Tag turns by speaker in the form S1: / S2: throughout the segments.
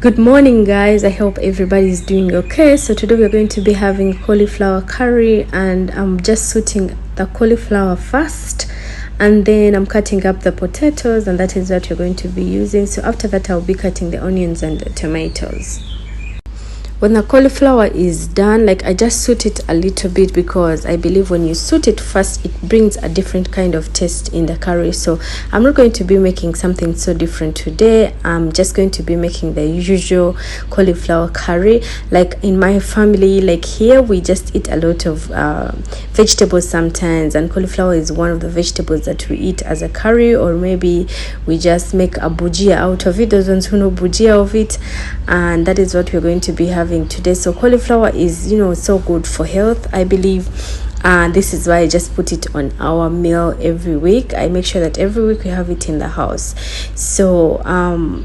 S1: Good morning, guys. I hope everybody is doing okay. So today we're going to be having cauliflower curry, and I'm just sauteing the cauliflower first, and then I'm cutting up the potatoes, and that is what you're going to be using. So after that, I'll be cutting the onions and the tomatoes. When the cauliflower is done, like, I just saute it a little bit because I believe when you saute it first, it brings a different kind of taste in the curry. So I'm not going to be making something so different today. I'm just going to be making the usual cauliflower curry. Like in my family, like here, we just eat a lot of vegetables sometimes, and cauliflower is one of the vegetables that we eat as a curry, or maybe we just make a bujia out of it, those ones who know bujia of it, and that is what we're going to be having today. So cauliflower is, so good for health, I believe, and this is why I just put it on our meal every week. I make sure that every week we have it in the house. So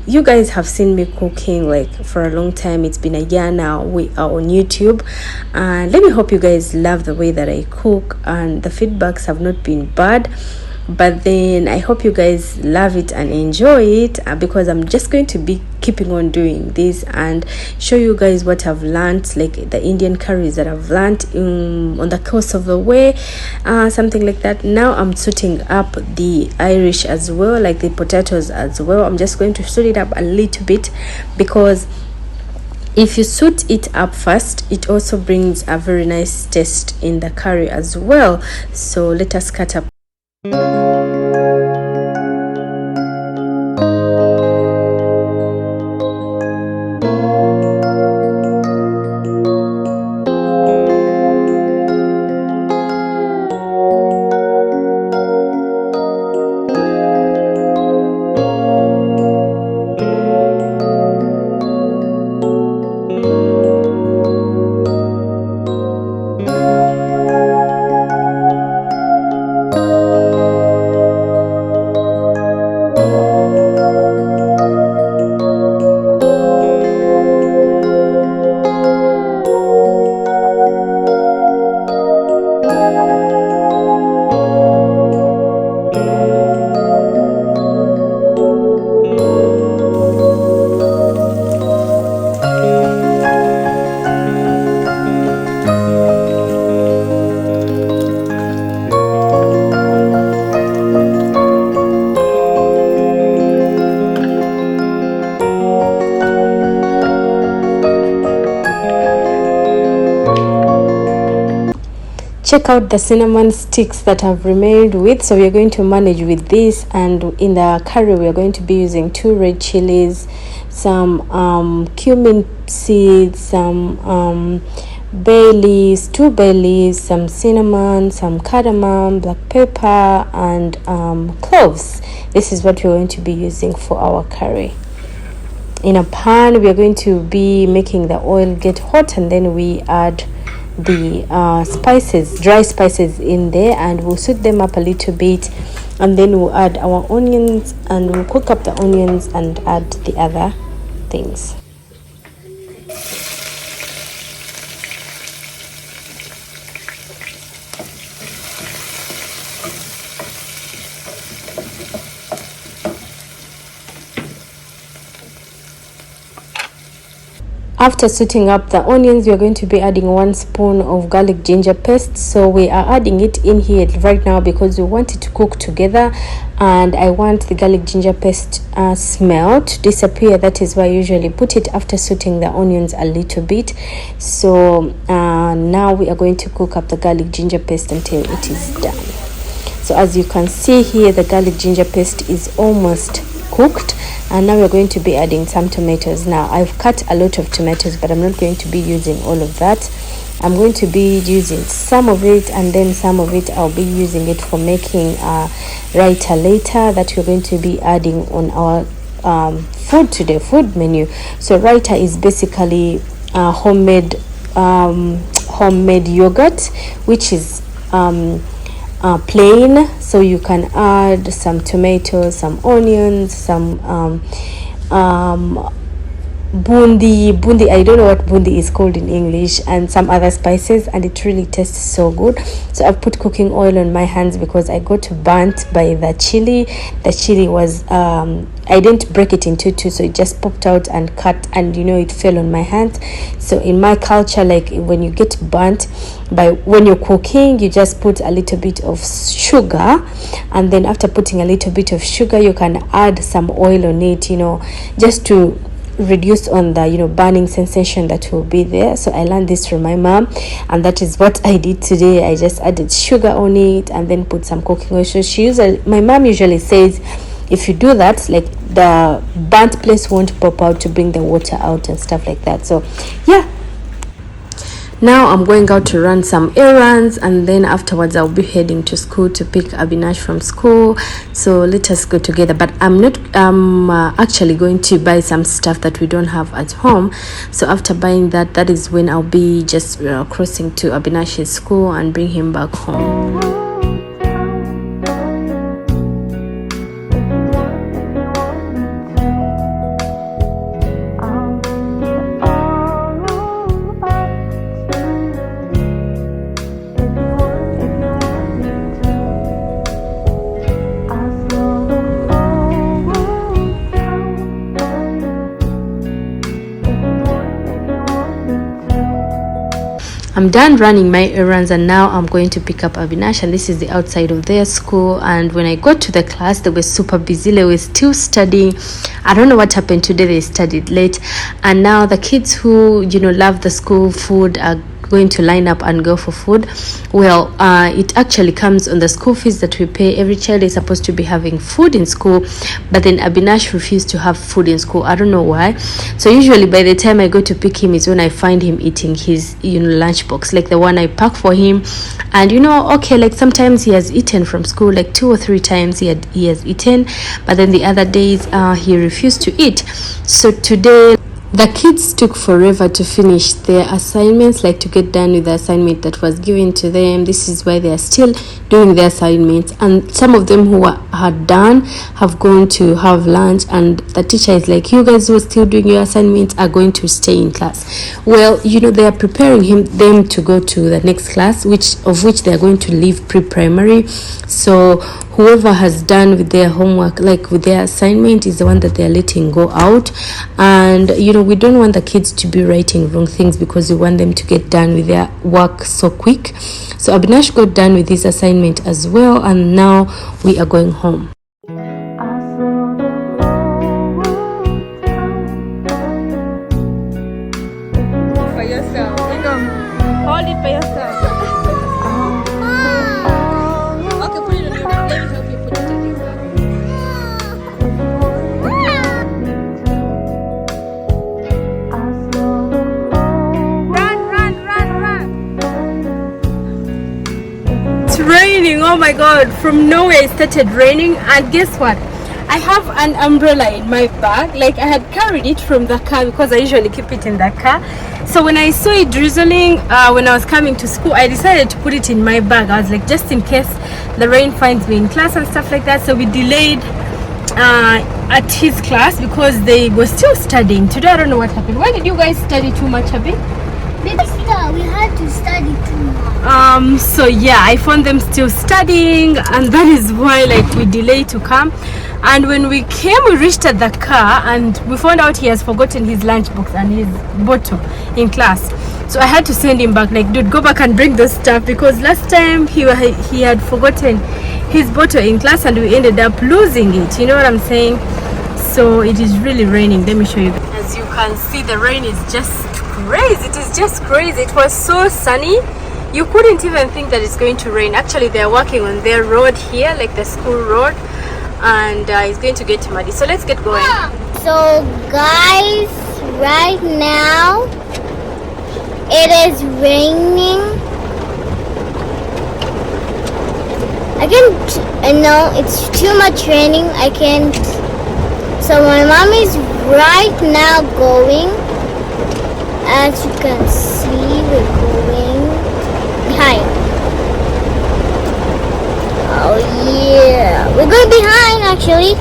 S1: you guys have seen me cooking like for a long time. It's been a year now. We are on YouTube, and let me hope you guys love the way that I cook, and the feedbacks have not been bad. But then I hope you guys love it and enjoy it, because I'm just going to be keeping on doing this and show you guys what I've learned, like the Indian curries that I've learned on the course of the way, something like that. Now I'm sauteing up the Irish as well, like the potatoes as well. I'm just going to saute it up a little bit, because if you saute it up first, it also brings a very nice taste in the curry as well. So let us cut up. Check out the cinnamon sticks that I've remained with. So we're going to manage with this, and in the curry we are going to be using 2 red chilies, some cumin seeds, some bay leaves, 2 bay leaves, some cinnamon, some cardamom, black pepper, and cloves. This is what we're going to be using for our curry. In a pan, we are going to be making the oil get hot, and then we add the spices, dry spices in there, and we'll saute them up a little bit, and then we'll add our onions, and we'll cook up the onions and add the other things. After sauteing up the onions, we are going to be adding 1 spoon of garlic ginger paste. So we are adding it in here right now because we want it to cook together, and I want the garlic ginger paste smell to disappear. That is why I usually put it after sauteing the onions a little bit. So now we are going to cook up the garlic ginger paste until it is done. So as you can see here, the garlic ginger paste is almost cooked, and now we're going to be adding some tomatoes. Now I've cut a lot of tomatoes, but I'm not going to be using all of that. I'm going to be using some of it, and then some of it I'll be using it for making raita later, that we're going to be adding on our food today, food menu. So raita is basically homemade yogurt, which is plain. So you can add some tomatoes, some onions, some bundi. I don't know what bundi is called in English, and some other spices, and it really tastes so good. So I've put cooking oil on my hands because I got burnt by the chili. The chili was I didn't break it into two, so it just popped out and cut, and it fell on my hands. So in my culture, like when you get burnt when you're cooking, you just put a little bit of sugar, and then after putting a little bit of sugar, you can add some oil on it, just to reduce on the burning sensation that will be there. So I learned this from my mom, and that is what I did today. I just added sugar on it and then put some cooking oil. So my mom usually says if you do that, like the burnt place won't pop out to bring the water out and stuff like that. So yeah, now I'm going out to run some errands, and then afterwards I'll be heading to school to pick Abinash from school. So let us go together. But I'm actually going to buy some stuff that we don't have at home. So after buying that is when I'll be just crossing to Abinash's school and bring him back home. I'm done running my errands, and now I'm going to pick up Abinash, and this is the outside of their school. And when I got to the class, they were super busy. They were still studying. I don't know what happened today. They studied late, and now the kids who love the school food are going to line up and go for food. Well, it actually comes on the school fees that we pay. Every child is supposed to be having food in school, but then Abinash refused to have food in school. I don't know why. So usually by the time I go to pick him is when I find him eating his lunchbox, like the one I pack for him. And okay, like sometimes he has eaten from school, like 2 or 3 times he has eaten, but then the other days he refused to eat. So today the kids took forever to finish their assignments, like to get done with the assignment that was given to them. This is why they are still doing their assignments, and some of them who had done have gone to have lunch, and the teacher is like, you guys who are still doing your assignments are going to stay in class. Well, they are preparing them to go to the next class, which they are going to leave pre-primary. So whoever has done with their homework, like with their assignment, is the one that they are letting go out. And we don't want the kids to be writing wrong things, because we want them to get done with their work so quick. So Abinash got done with his assignment as well, and now we are going home.
S2: For yourself. Hold it for yourself. Okay, put it on your back. Let me help you put it on your back.
S1: It's raining. Oh my god, from nowhere it started raining, and guess what? I have an umbrella in my bag. Like I had carried it from the car because I usually keep it in the car. So when I saw it drizzling when I was coming to school, I decided to put it in my bag. I was like, just in case the rain finds me in class and stuff like that. So we delayed at his class because they were still studying today. I don't know what happened. Why did you guys study too much, Abby?
S3: Sister, we had to study too much.
S1: So yeah, I found them still studying, and that is why we delayed to come. And when we came, we reached at the car, and we found out he has forgotten his lunchbox and his bottle in class. So I had to send him back, like, dude, go back and bring the stuff, because last time he had forgotten his bottle in class and we ended up losing it. You know what I'm saying? So it is really raining. Let me show you. As you can see, the rain is just crazy. It is just crazy. It was so sunny. You couldn't even think that it's going to rain. Actually, they're working on their road here, like the school road, and it's going to get muddy. So let's get going.
S3: So guys, right now it is raining. I know it's too much raining. I can't. So my mom is right now going. As you can see, we're going behind. Oh yeah, we're going behind actually,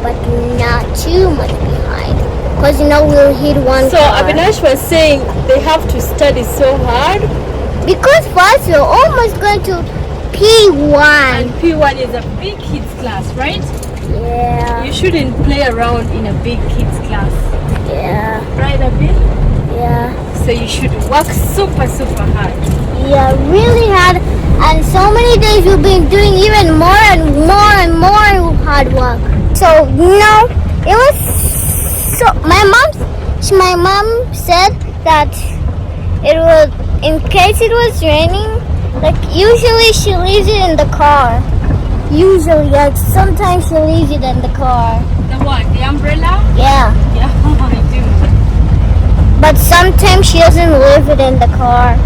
S3: but not too much behind. because we'll hit one
S1: So
S3: car.
S1: Avinash was saying they have to study so hard.
S3: Because first we're almost going to P1.
S1: And P1 is a big kids class, right?
S3: Yeah.
S1: You shouldn't play around in a big kids class.
S3: Yeah.
S1: Right, Abby?
S3: Yeah.
S1: So you should work super hard.
S3: Yeah, really hard. And so many days we've been doing even more and more hard work. So, it was so my mom said that it was, in case it was raining, like usually she leaves it in the car. Usually, like sometimes she leaves it in the car.
S1: The what? The umbrella?
S3: Yeah.
S1: Yeah, I do.
S3: But sometimes she doesn't leave it in the car.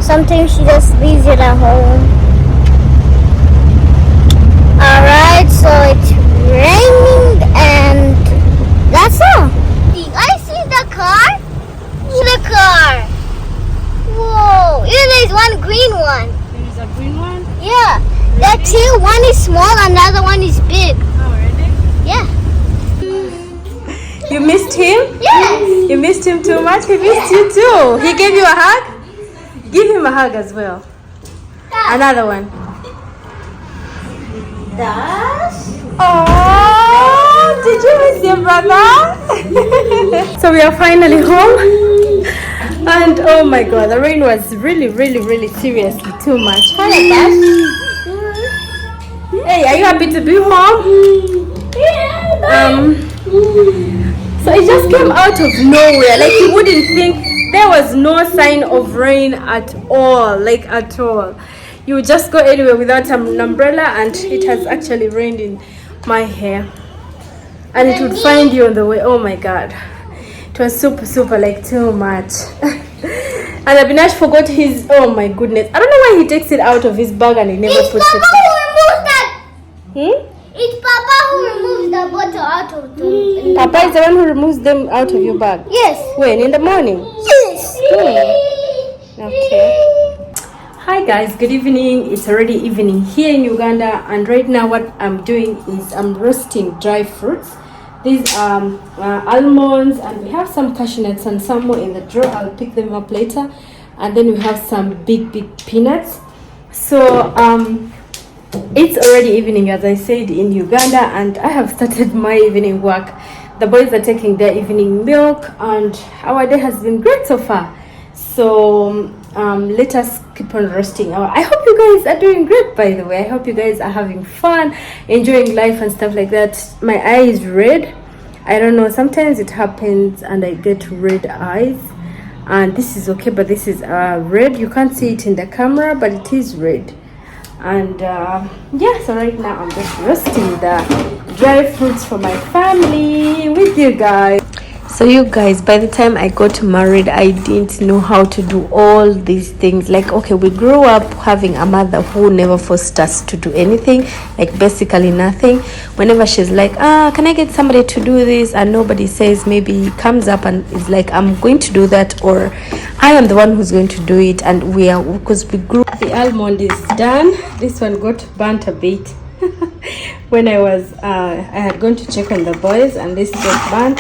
S3: Sometimes she just leaves it at home. Alright, so it's raining and that's all. I see the car. The car. Whoa. Even there's one green one.
S1: There's a green one?
S3: Yeah. The two, one is small and the other one is big.
S1: Oh, really?
S3: Yeah.
S1: You missed him?
S3: Yes.
S1: You missed him too much? He missed you too. He gave you a hug? Give him a hug as well. Another one. Oh, did you miss your brother? So we are finally home. And oh my god, the rain was really seriously too much. Hi, Akash. Hey, are you happy to be home? So it just came out of nowhere. Like you wouldn't think there was no sign of rain at all. Like at all. You would just go anywhere without an umbrella, and it has actually rained in my hair. And it would find you on the way. Oh my god. It was super like too much. And Abinash forgot his, oh my goodness. I don't know why he takes it out of his bag and he never
S3: It's
S1: puts
S3: Papa
S1: it.
S3: who removes that.
S1: Hmm?
S3: It's Papa who removes the bottle out of the.
S1: Papa is the one who removes them out of your bag.
S3: Yes.
S1: When? In the morning?
S3: Yes.
S1: Okay. Hi guys, good evening. It's already evening here in Uganda, and right now what I'm doing is I'm roasting dry fruits. These are almonds, and we have some cashew nuts and some more in the drawer. I'll pick them up later. And then we have some big peanuts. So it's already evening, as I said, in Uganda, and I have started my evening work. The boys are taking their evening milk, and our day has been great so far. So let us keep on roasting. I hope you guys are doing great, by the way. I hope you guys are having fun, enjoying life and stuff like that. My eye is red. I don't know, sometimes it happens and I get red eyes, and this is okay, but this is red. You can't see it in the camera, but it is red. And yeah, so right now I'm just roasting the dry fruits for my family with you guys. So you guys, by the time I got married, I didn't know how to do all these things. Like, okay, we grew up having a mother who never forced us to do anything, like basically nothing. Whenever she's like, can I get somebody to do this, and nobody says, maybe comes up and is like, I'm going to do that, or I am the one who's going to do it. And we are, because we grew, the almond is done. This one got burnt a bit when I was I had gone to check on the boys, and this got burnt.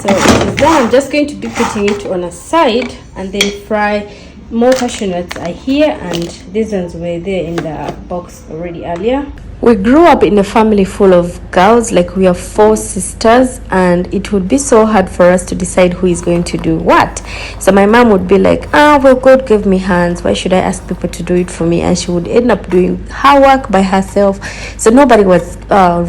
S1: So it is done. I'm just going to be putting it on a side and then fry. More cashew nuts are here, and these ones were there in the box already earlier. We grew up in a family full of girls, like we are 4 sisters, and it would be so hard for us to decide who is going to do what. So my mom would be like, well, God gave me hands, why should I ask people to do it for me? And she would end up doing her work by herself. So nobody was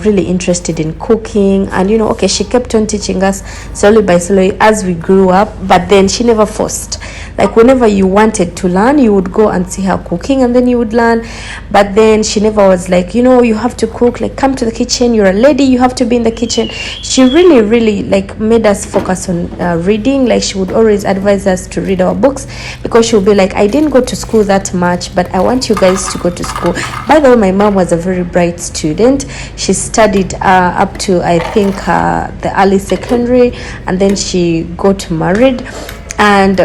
S1: really interested in cooking. And okay, she kept on teaching us slowly by slowly as we grew up, but then she never forced. Like whenever you wanted to learn, you would go and see her cooking, and then you would learn. But then she never was like, you have to cook, like come to the kitchen, you're a lady, you have to be in the kitchen. She really like made us focus on reading. Like she would always advise us to read our books, because she would be like, I didn't go to school that much, but I want you guys to go to school. By the way, my mom was a very bright student. She studied up to, I think, the early secondary, and then she got married. And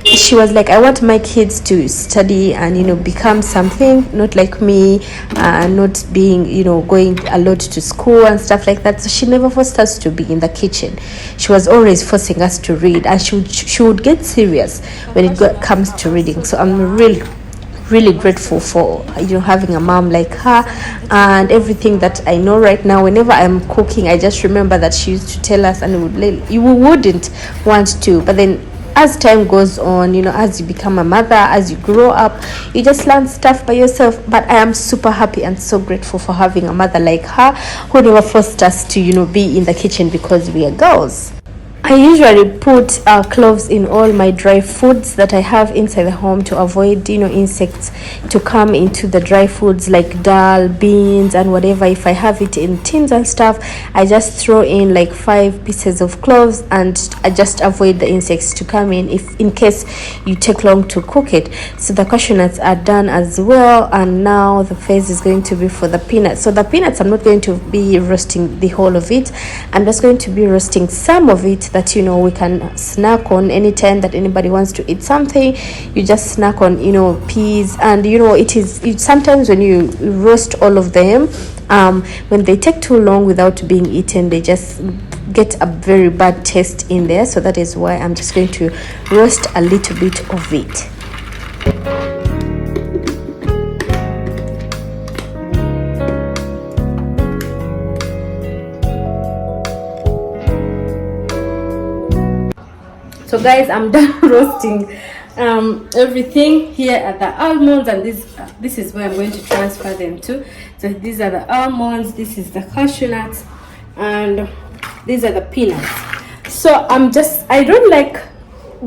S1: she was like, I want my kids to study and become something, not like me, not being going a lot to school and stuff like that. So she never forced us to be in the kitchen. She was always forcing us to read, and she would get serious when it comes to reading. So I'm really grateful for having a mom like her. And everything that I know right now, whenever I'm cooking, I just remember that she used to tell us, and we wouldn't want to, but then as time goes on, as you become a mother, as you grow up, you just learn stuff by yourself. But I am super happy and so grateful for having a mother like her, who never forced us to be in the kitchen because we are girls. I usually put cloves in all my dry foods that I have inside the home to avoid insects to come into the dry foods like dal, beans and whatever. If I have it in tins and stuff, I just throw in like 5 pieces of cloves, and I just avoid the insects to come in case you take long to cook it. So the cashew nuts are done as well, and now the phase is going to be for the peanuts. So the peanuts, I'm not going to be roasting the whole of it. I'm just going to be roasting some of it that we can snack on anytime that anybody wants to eat something. You just snack on peas, and it sometimes when you roast all of them, when they take too long without being eaten, they just get a very bad taste in there. So that is why I'm just going to roast a little bit of it. So guys, I'm done roasting everything. Here are the almonds, and this is where I'm going to transfer them to. So these are the almonds, this is the cashew nuts, and these are the peanuts. So I don't like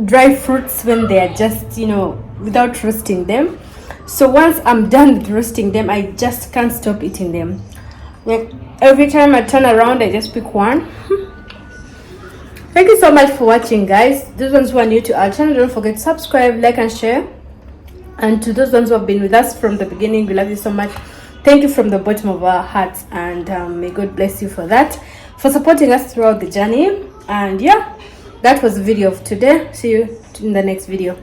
S1: dry fruits when they are just without roasting them. So once I'm done with roasting them, I just can't stop eating them. Like every time I turn around, I just pick one. Thank you so much for watching, guys. Those ones who are new to our channel, don't forget to subscribe, like and share. And to those ones who have been with us from the beginning, we love you so much. Thank you from the bottom of our hearts, and may God bless you for that, for supporting us throughout the journey. And yeah, that was the video of today. See you in the next video.